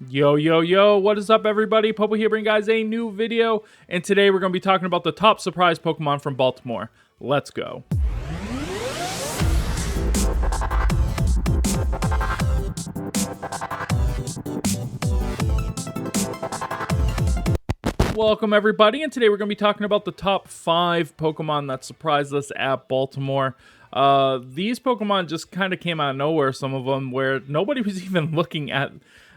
Yo, yo, yo, what is up, everybody? Popo here bringing guys a new video, and today we're going to be talking about the top surprise Pokemon from Baltimore. Let's go. Welcome, everybody, and today we're going to be talking about the top 5 Pokemon that surprised us at Baltimore. These Pokemon just kind of came out of nowhere, some of them, where nobody was even looking at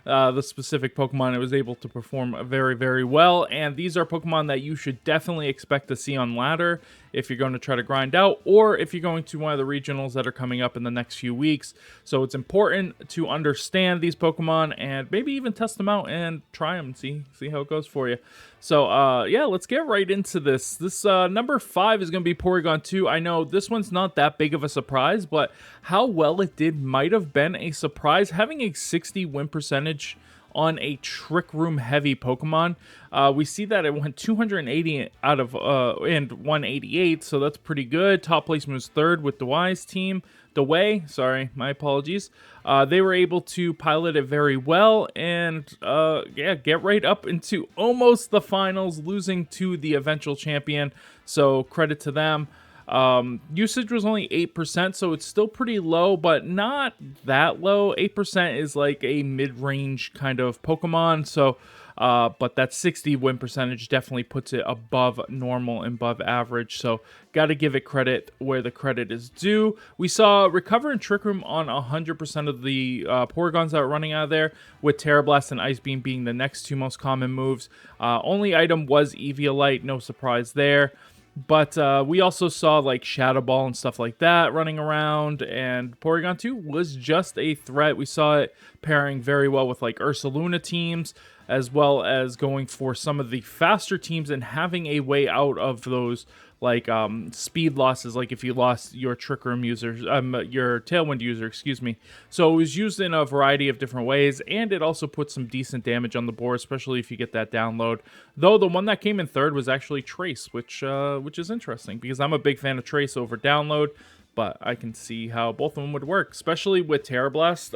the specific Pokemon. It was able to perform very, very well, and these are Pokemon that you should definitely expect to see on ladder if you're going to try to grind out, or if you're going to one of the regionals that are coming up in the next few weeks. So it's important to understand these Pokemon and maybe even test them out and try them and see how it goes for you. So yeah, let's get right into this. This number 5 is going to be Porygon II. I know this one's not that big of a surprise, but how well it did might have been a surprise. Having a 60 win percentage on a Trick Room heavy Pokemon. We see that it went 280 out of and 188, so that's pretty good. Top placement was 3rd with Dewey's team. Sorry, my apologies. They were able to pilot it very well and yeah, get right up into almost the finals, losing to the eventual champion. So credit to them. Usage was only 8%, so it's still pretty low, but not that low. 8% is like a mid-range kind of Pokemon, so but that 60 win percentage definitely puts it above normal and above average, so gotta give it credit where the credit is due. We saw Recover and Trick Room on 100% of the Porygons that were running out of there, with Terra Blast and Ice Beam being the next 2 most common moves. Only item was Eviolite, no surprise there. But we also saw like Shadow Ball and stuff like that running around, and Porygon II was just a threat. We saw it pairing very well with like Ursaluna teams, as well as going for some of the faster teams and having a way out of those like speed losses, like if you lost your Trick Room user, your Tailwind user, excuse me. So it was used in a variety of different ways, and it also put some decent damage on the board, especially if you get that download. Though the one that came in 3rd was actually Trace, which is interesting because I'm a big fan of Trace over download, but I can see how both of them would work, especially with Terra Blast.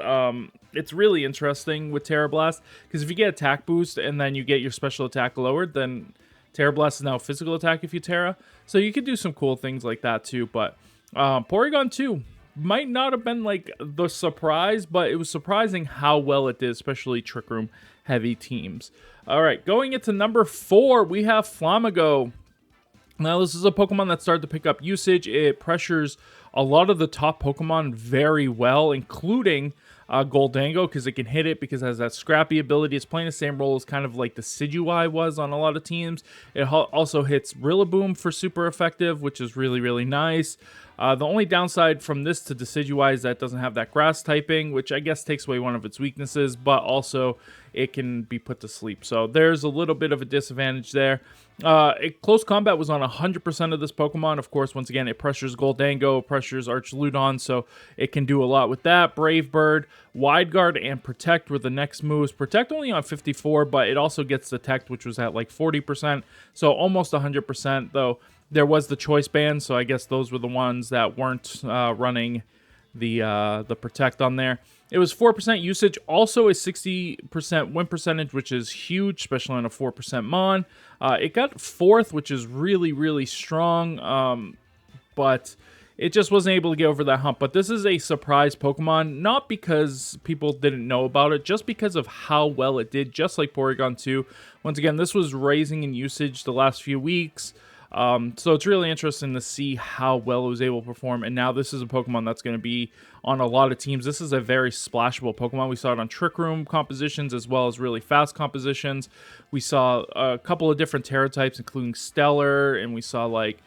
It's really interesting with Terra Blast because if you get attack boost and then you get your special attack lowered, then Terra Blast is now physical attack if you Terra. So you could do some cool things like that too. But Porygon 2 might not have been like the surprise, but it was surprising how well it did, especially Trick Room heavy teams. All right, going into number 4, we have Flamigo. Now, this is a Pokemon that started to pick up usage. It pressures a lot of the top Pokemon very well, including Goldango, because it can hit it because it has that scrappy ability. It's playing the same role as kind of like the Decidueye was on a lot of teams. It also hits Rillaboom for super effective, which is really, really nice. The only downside from this to Decidueye is that it doesn't have that grass typing, which I guess takes away one of its weaknesses, but also it can be put to sleep. So there's a little bit of a disadvantage there. Close combat was on 100% of this Pokemon. Of course, once again, it pressures Goldango, pressures Archludon, so it can do a lot with that. Brave Bird, Wide Guard, and Protect were the next moves. Protect only on 54, but it also gets Detect, which was at like 40%, so almost 100%, though. There was the Choice Band, so I guess those were the ones that weren't running the Protect on there. It was 4% usage, also a 60% win percentage, which is huge, especially on a 4% Mon. It got 4th, which is really, really strong, but it just wasn't able to get over that hump. But this is a surprise Pokemon, not because people didn't know about it, just because of how well it did, just like Porygon 2. Once again, this was raising in usage the last few weeks. So it's really interesting to see how well it was able to perform, and now this is a Pokemon that's going to be on a lot of teams. This is a very splashable Pokemon. We saw it on Trick Room compositions as well as really fast compositions. We saw a couple of different Terra types, including Stellar, and we saw like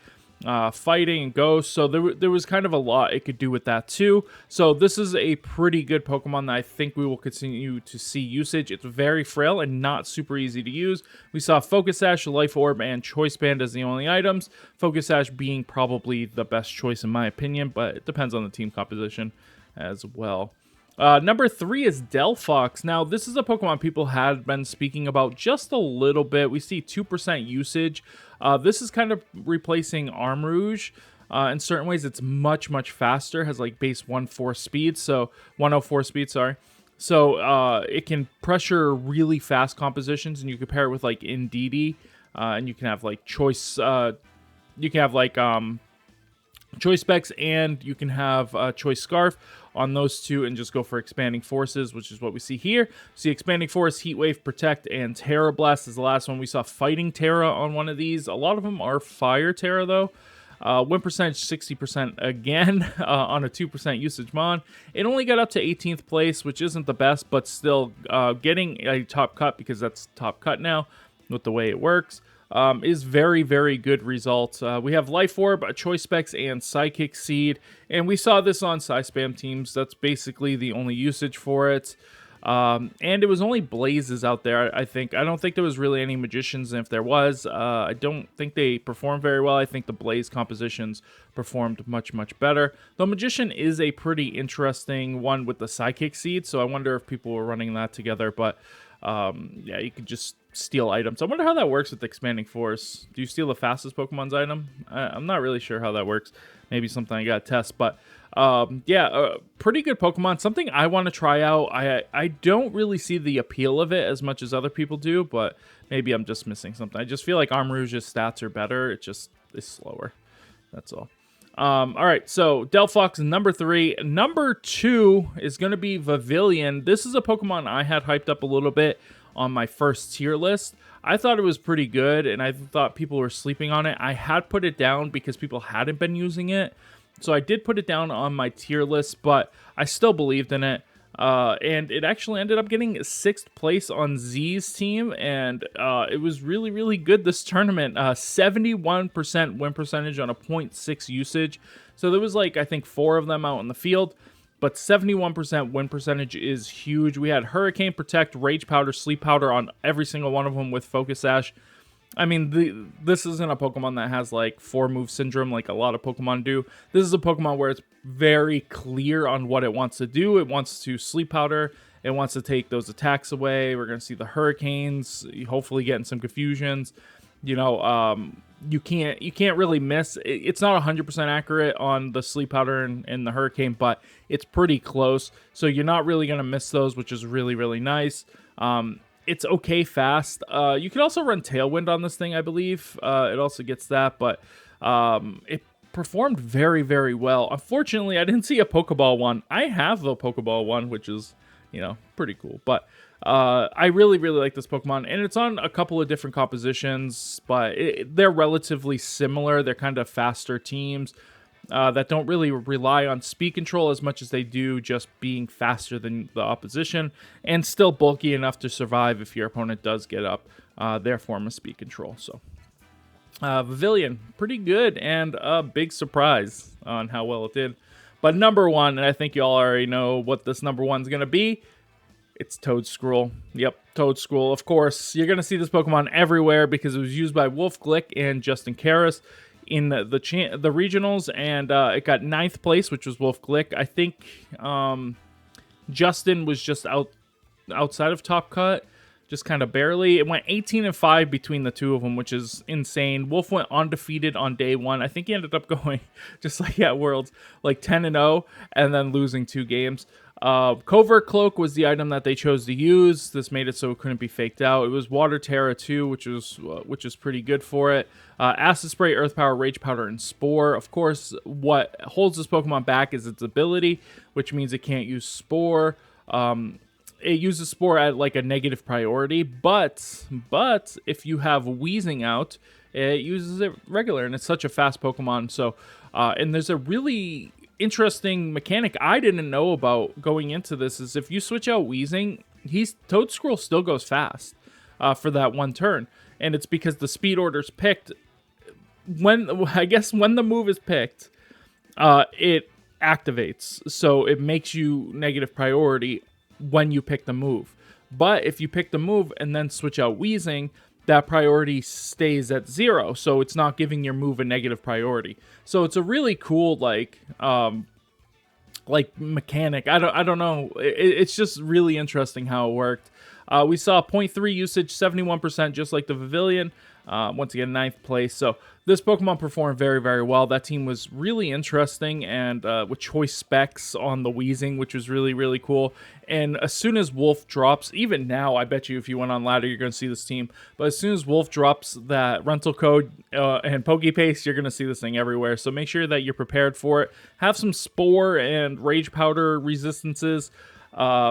fighting and ghost, so there was kind of a lot it could do with that too. So this is a pretty good Pokemon that I think we will continue to see usage. It's very frail and not super easy to use. We saw Focus Sash, Life Orb, and Choice Band as the only items. Focus Sash being probably the best choice in my opinion, but it depends on the team composition as well. Number 3 is Delphox. Now, this is a Pokemon people had been speaking about just a little bit. We see 2% usage. This is kind of replacing Armrouge. In certain ways, it's much, much faster. Has like base 104 speed, so 104 speed, sorry. So it can pressure really fast compositions, and you compare it with like Indeedee, and you can have like choice. You can have like choice specs, and you can have choice scarf on those two, and just go for expanding forces, which is what we see here. See expanding force, heat wave, protect, and Terra Blast is the last one. We saw fighting Terra on one of these. A lot of them are fire Terra though. Win percentage 60% again on a 2% usage mon. It only got up to 18th place, which isn't the best, but still getting a top cut, because that's top cut now with the way it works, is very, very good result. We have Life Orb, Choice Specs, and Psychic Seed, and we saw this on Spam teams. That's basically the only usage for it. And it was only Blazes out there, I think. I don't think there was really any Magicians, and if there was, I don't think they performed very well. I think the Blaze compositions performed much, much better. The Magician is a pretty interesting one with the Psychic Seed, so I wonder if people were running that together, but yeah, you could just steal items. I wonder how that works with Expanding Force. Do you steal the fastest Pokemon's item? I'm not really sure how that works. Maybe something I gotta test, but yeah, pretty good Pokemon. Something I want to try out. I don't really see the appeal of it as much as other people do, but maybe I'm just missing something. I just feel like Armrouge's stats are better. It just is slower. That's all. All right, so Delphox number 3. Number 2 is going to be Vavilon. This is a Pokemon I had hyped up a little bit on my first tier list. I thought it was pretty good, and I thought people were sleeping on it. I had put it down because people hadn't been using it. So I did put it down on my tier list, but I still believed in it. And it actually ended up getting 6th place on Z's team, and it was really, really good this tournament. 71% win percentage on a 0.6 usage. So there was like, I think 4 of them out in the field, but 71% win percentage is huge. We had Hurricane, Protect, Rage Powder, Sleep Powder on every single one of them with Focus Sash. I mean, this isn't a Pokemon that has like 4-move syndrome like a lot of Pokemon do. This is a Pokemon where it's very clear on what it wants to do. It wants to Sleep Powder. It wants to take those attacks away. We're going to see the Hurricanes, hopefully getting some confusions. You know, you can't really miss. It's not 100% accurate on the Sleep Powder and the Hurricane, but it's pretty close. So you're not really going to miss those, which is really, really nice. It's okay fast. You can also run Tailwind on this thing, I believe. It also gets that, but it performed very, very well. Unfortunately, I didn't see a Pokeball one. I have the Pokeball one, which is, you know, pretty cool. But I really, really like this Pokemon, and it's on a couple of different compositions, but they're relatively similar. They're kind of faster teams that don't really rely on speed control as much as they do just being faster than the opposition, and still bulky enough to survive if your opponent does get up their form of speed control. So Vavilon, pretty good, and a big surprise on how well it did. But number 1, and I think you all already know what this number 1 is going to be, it's Toedscruel. Yep, Toedscruel. Of course, you're going to see this Pokemon everywhere because it was used by Wolf Glick and Justin Karras in the regionals, and it got 9th place, which was Wolf Glick. I think Justin was just outside of top cut, just kind of barely. It went 18-5 between the two of them, which is insane. Wolf went undefeated on day 1. I think he ended up going, just like at Worlds, like 10-0, and then losing 2 games. Covert Cloak was the item that they chose to use. This made it so it couldn't be faked out. It was Water Terra too, which was pretty good for it. Acid Spray, Earth Power, Rage Powder, and Spore. Of course, what holds this Pokemon back is its ability, which means it can't use Spore. It uses Spore at like a negative priority, but if you have Wheezing out, it uses it regular, and it's such a fast Pokemon. So, and there's a really interesting mechanic I didn't know about going into this, is if you switch out Wheezing, Toedscruel still goes fast for that 1 turn, and it's because the speed order's picked. When the move is picked, it activates, so it makes you negative priority when you pick the move. But if you pick the move and then switch out Wheezing, that priority stays at 0, so it's not giving your move a negative priority. So it's a really cool like mechanic. I don't know. It's just really interesting how it worked. We saw 0.3 usage, 71%, just like the Vavilon. Once again, 9th place. So this Pokemon performed very, very well. That team was really interesting, and with choice specs on the Weezing, which was really, really cool. And as soon as Wolf drops, even now, I bet you if you went on ladder, you're going to see this team. But as soon as Wolf drops that rental code and Pokepaste, you're going to see this thing everywhere. So make sure that you're prepared for it. Have some Spore and Rage Powder resistances.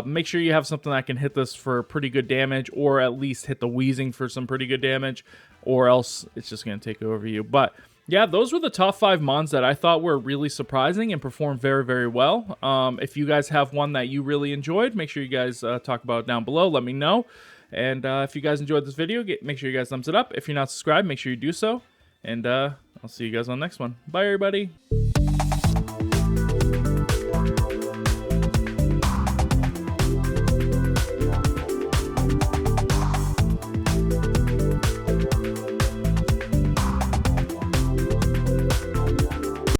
Make sure you have something that can hit this for pretty good damage, or at least hit the Weezing for some pretty good damage, or else it's just going to take over you. But yeah, those were the top 5 mons that I thought were really surprising and performed very, very well. If you guys have one that you really enjoyed, make sure you guys talk about it down below. Let me know. And if you guys enjoyed this video, make sure you guys thumbs it up. If you're not subscribed, make sure you do so. And I'll see you guys on the next one. Bye, everybody.